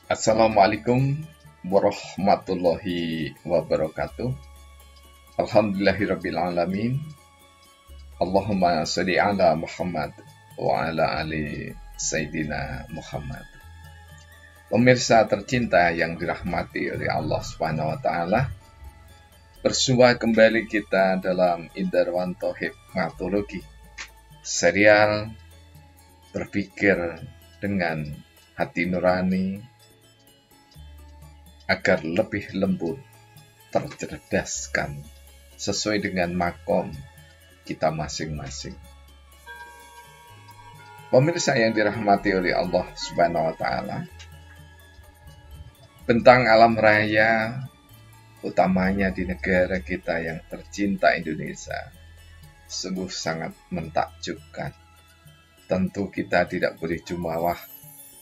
Assalamualaikum warahmatullahi wabarakatuh. Alhamdulillahirrabbilalamin. Allahumma sholli ala Muhammad wa ala ali Sayyidina Muhammad. Pemirsa tercinta yang dirahmati oleh Allah Subhanahu wa taala, bersua kembali kita dalam Indarwanto Hikmatologi, serial berpikir dengan hati nurani agar lebih lembut, tercerdaskan, sesuai dengan makom kita masing-masing. Pemirsa yang dirahmati oleh Allah Subhanahu wa taala, bentang alam raya, utamanya di negara kita yang tercinta Indonesia, sungguh sangat mentakjubkan. Tentu kita tidak boleh jumawa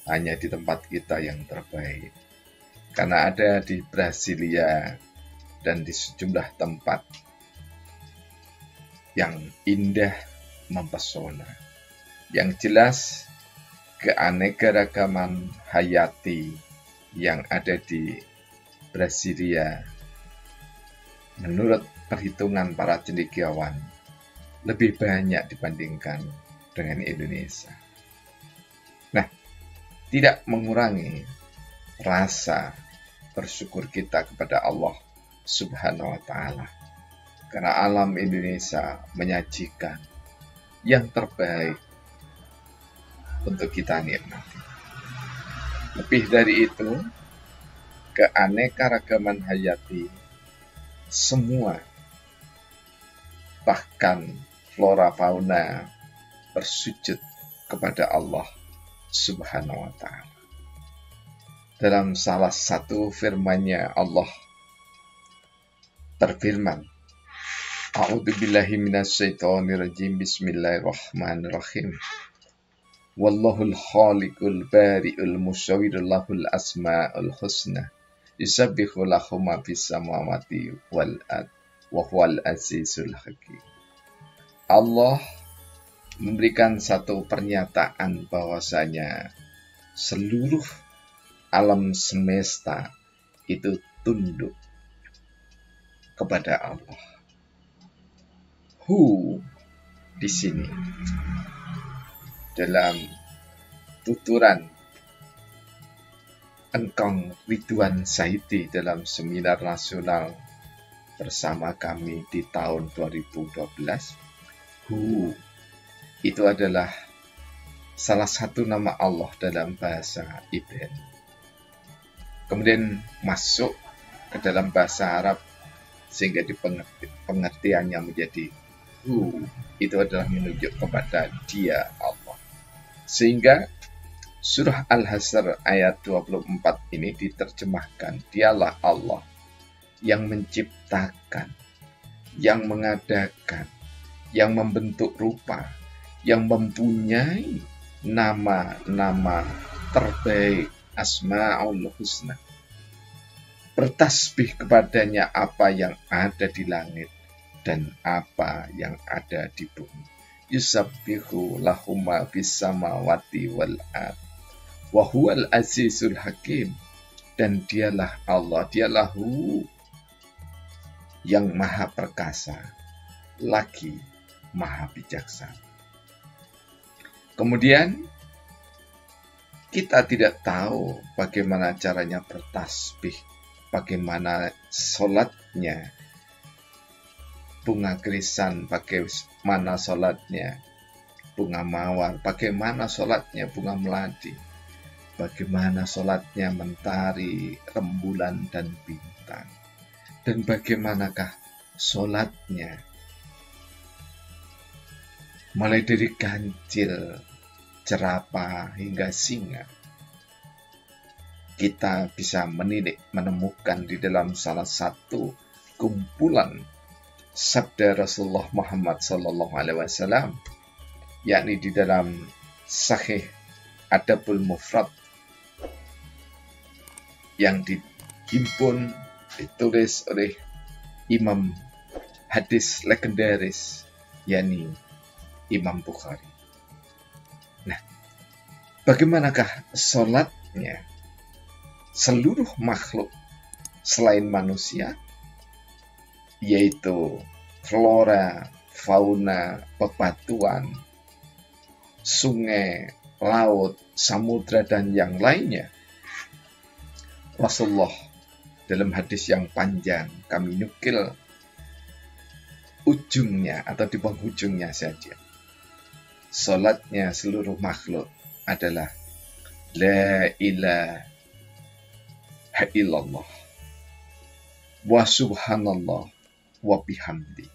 hanya di tempat kita yang terbaik, karena ada di Brasilia dan di sejumlah tempat yang indah mempesona. Yang jelas, keanekaragaman hayati yang ada di Brasilia menurut perhitungan para cendekiawan lebih banyak dibandingkan dengan Indonesia. Nah, tidak mengurangi rasa bersyukur kita kepada Allah Subhanahu wa taala, karena alam Indonesia menyajikan yang terbaik untuk kita nikmati. Lebih dari itu, keanekaragaman hayati semua, bahkan flora fauna, bersujud kepada Allah Subhanahu wa taala. Dalam salah satu firman-Nya, Allah berfirman, A'udzubillahi minasyaitonirrajim, Bismillahirrahmanirrahim. Wallahul khaliqul bari'ul musawwirul lahul asma'ul husna. Yusabbihu lahu ma fis samawati wal ard wa huwal azizul hakim. Allah memberikan satu pernyataan bahwasanya seluruh alam semesta itu tunduk kepada Allah. Hu di sini dalam tuturan Engkong Ridwan Saidi dalam seminar nasional bersama kami di tahun 2012. Hu itu adalah salah satu nama Allah dalam bahasa Ibrani. Kemudian masuk ke dalam bahasa Arab sehingga pengertiannya menjadi Hu, itu adalah menunjuk kepada Dia Allah. Sehingga surah Al-Hasr ayat 24 ini diterjemahkan, Dialah Allah yang menciptakan, yang mengadakan, yang membentuk rupa, yang mempunyai nama-nama terbaik, Asma'ul Husna. Bertasbih kepadanya apa yang ada di langit dan apa yang ada di bumi. Yusabbihu lahuma fis samawati wal ard wa huwal azizul hakim. Dan dialah Allah, dialah Hu yang maha perkasa, lagi maha bijaksana. Kemudian kita tidak tahu bagaimana caranya bertasbih, bagaimana sholatnya bunga krisan, bagaimana sholatnya bunga mawar, bagaimana sholatnya bunga melati, bagaimana sholatnya mentari, rembulan, dan bintang, dan bagaimanakah sholatnya mulai dari kancil, jerapah hingga singa. Kita bisa menemukan di dalam salah satu kumpulan sabda Rasulullah Muhammad SAW, yakni di dalam Sahih Adabul Mufrad yang dihimpun, ditulis oleh Imam hadis legendaris, yakni Imam Bukhari. Nah, bagaimanakah sholatnya seluruh makhluk selain manusia, yaitu flora, fauna, bebatuan, sungai, laut, samudra, dan yang lainnya. Rasulullah dalam hadis yang panjang, kami nukil ujungnya atau di penghujungnya saja. Salatnya seluruh makhluk adalah la ilaha illallah wa subhanallah wa bihamdi.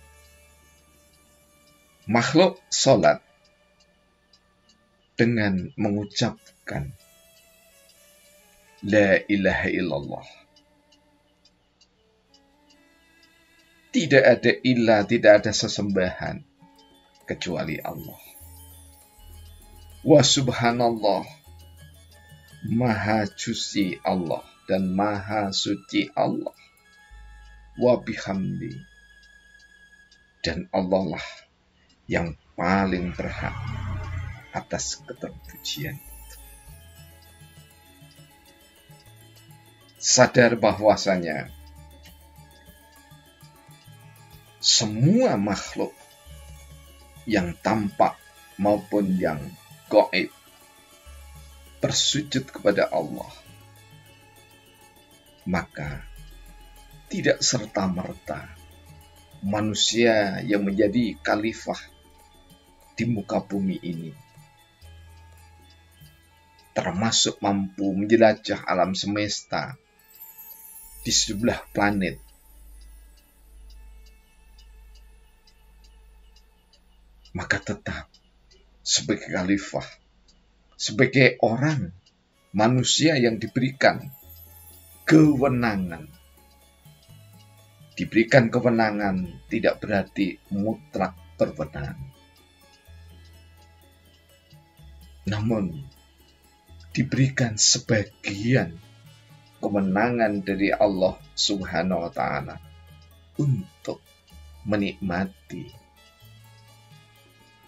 Makhluk salat dengan mengucapkan la ilaha illallah. Tidak ada ilah, tidak ada sesembahan kecuali Allah. Wa subhanallah, maha suci Allah dan maha suci Allah. Wa bihamdi, dan Allah lah yang paling berhak atas keterpujian. Sadar bahwasanya semua makhluk yang tampak maupun yang gaib bersujud kepada Allah, maka tidak serta-merta manusia yang menjadi khalifah di muka bumi ini termasuk mampu menjelajah alam semesta di sebelah planet, maka tetap sebagai khalifah, sebagai orang manusia yang diberikan kewenangan. Diberikan kewenangan tidak berarti mutlak berwenang. Namun diberikan sebagian kemenangan dari Allah Subhanahu wa Ta'ala untuk menikmati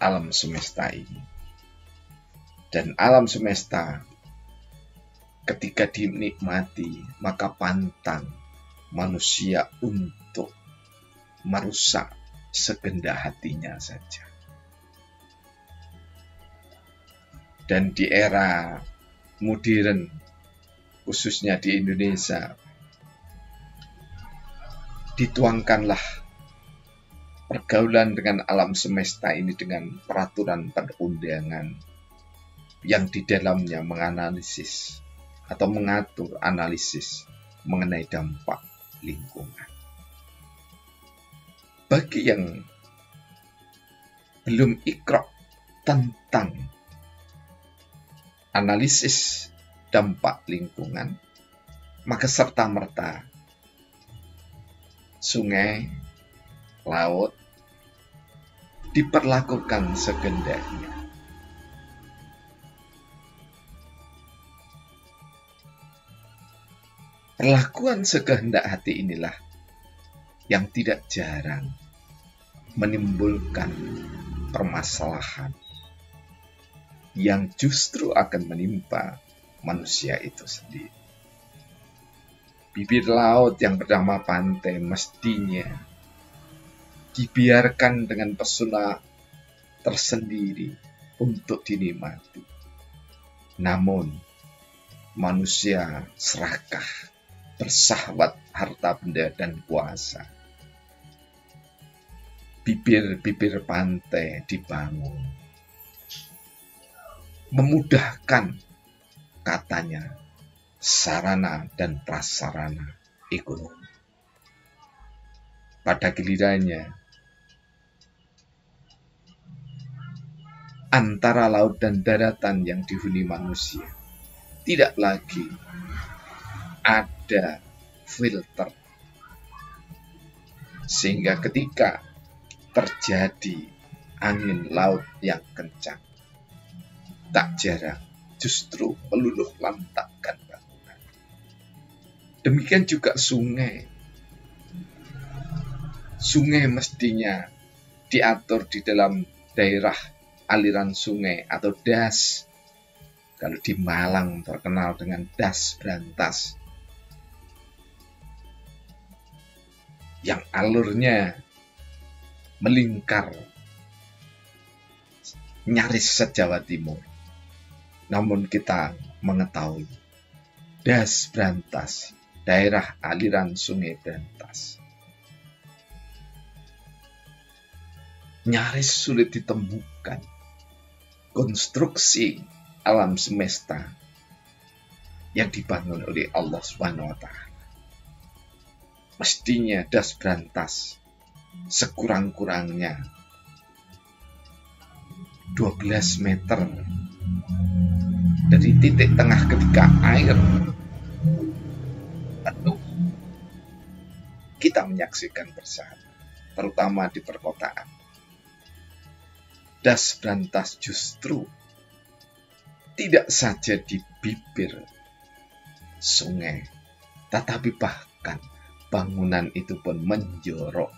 alam semesta ini. Dan alam semesta ketika dinikmati, maka pantang manusia untuk merusak segendak hatinya saja. Dan di era modern, khususnya di Indonesia, dituangkanlah pergaulan dengan alam semesta ini dengan peraturan perundangan yang di dalamnya menganalisis atau mengatur analisis mengenai dampak lingkungan. Bagi yang belum ikrok tentang analisis dampak lingkungan, maka serta-merta sungai, laut diperlakukan segendaknya. Perlakuan sekehendak hati inilah yang tidak jarang menimbulkan permasalahan yang justru akan menimpa manusia itu sendiri. Bibir laut yang bernama pantai mestinya dibiarkan dengan pesona tersendiri untuk dinikmati. Namun manusia serakah, bersahwat harta benda dan kuasa. Bibir-bibir pantai dibangun, memudahkan katanya sarana dan prasarana ekonomi. Pada gilirannya, antara laut dan daratan yang dihuni manusia tidak lagi ada filter, sehingga ketika terjadi angin laut yang kencang, tak jarang justru meluluh lantakkan bangunan. Demikian juga sungai. Sungai mestinya diatur di dalam daerah aliran sungai atau das. Kalau di Malang terkenal dengan das Brantas, yang alurnya melingkar nyaris se-Jawa Timur. Namun kita mengetahui Das Brantas, daerah aliran Sungai Brantas, nyaris sulit ditemukan konstruksi alam semesta yang dibangun oleh Allah SWT. Mestinya Das Brantas sekurang-kurangnya 12 meter dari titik tengah ketika air penuh. Kita menyaksikan bersama, terutama di perkotaan, Das Brantas justru tidak saja di bibir sungai, tetapi bahkan bangunan itu pun menjorok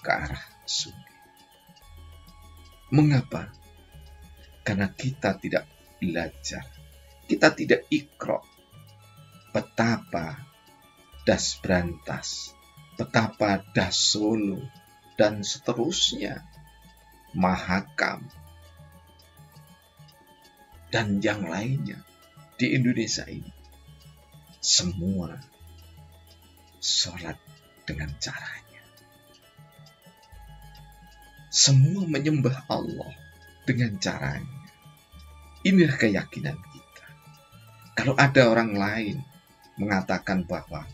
ke arah sungai. Mengapa? Karena kita tidak belajar, kita tidak ikro betapa Das Brantas, betapa Das Solo, dan seterusnya, Mahakam, dan yang lainnya di Indonesia ini. Semua sholat dengan caranya. Semua menyembah Allah dengan caranya. Inilah keyakinan kita. Kalau ada orang lain mengatakan bahwa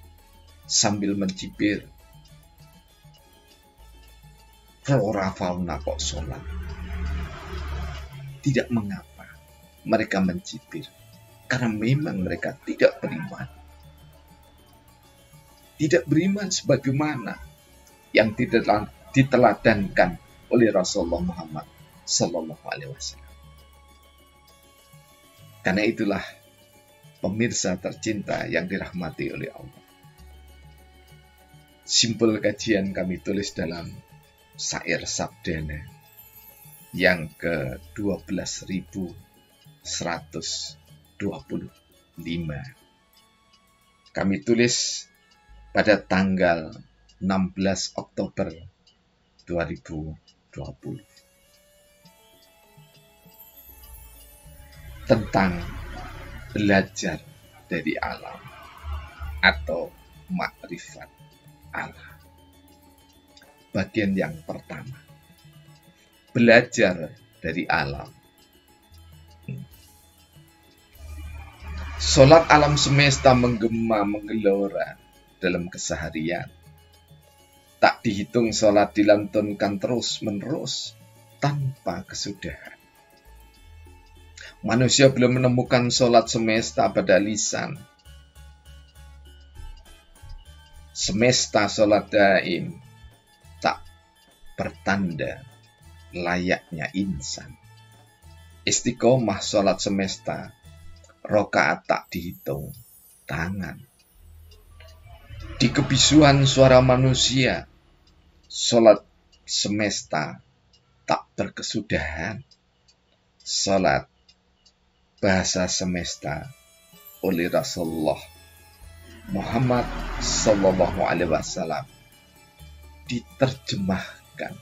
sambil mencibir, flora fauna kok sholat, tidak mengapa mereka mencibir, karena memang mereka tidak beriman. Tidak beriman sebagaimana yang diteladankan oleh Rasulullah Muhammad Sallallahu Alaihi Wasallam. Karena itulah, pemirsa tercinta yang dirahmati oleh Allah, simpul kajian kami tulis dalam syair sabdana yang ke-12.125. Kami tulis pada tanggal 16 Oktober 2020 tentang belajar dari alam atau makrifat Allah. Bagian yang pertama, belajar dari alam. Sholat alam semesta menggema menggelora dalam keseharian. Tak dihitung sholat dilantunkan terus-menerus tanpa kesudahan. Manusia belum menemukan sholat semesta pada lisan. Semesta sholat daim tak bertanda layaknya insan. Istiqomah sholat semesta, rokaat tak dihitung tangan. Di kebisuan suara manusia, sholat semesta tak berkesudahan. Sholat bahasa semesta oleh Rasulullah Muhammad Sallallahu Alaihi Wasallam diterjemahkan,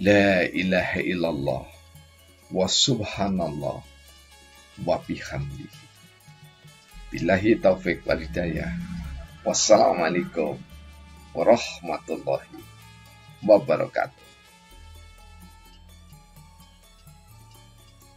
La ilaha illallah wa subhanallah wa bihamdihi. Billahi taufiq wal hidayah. Wassalamualaikum warahmatullahi wabarakatuh.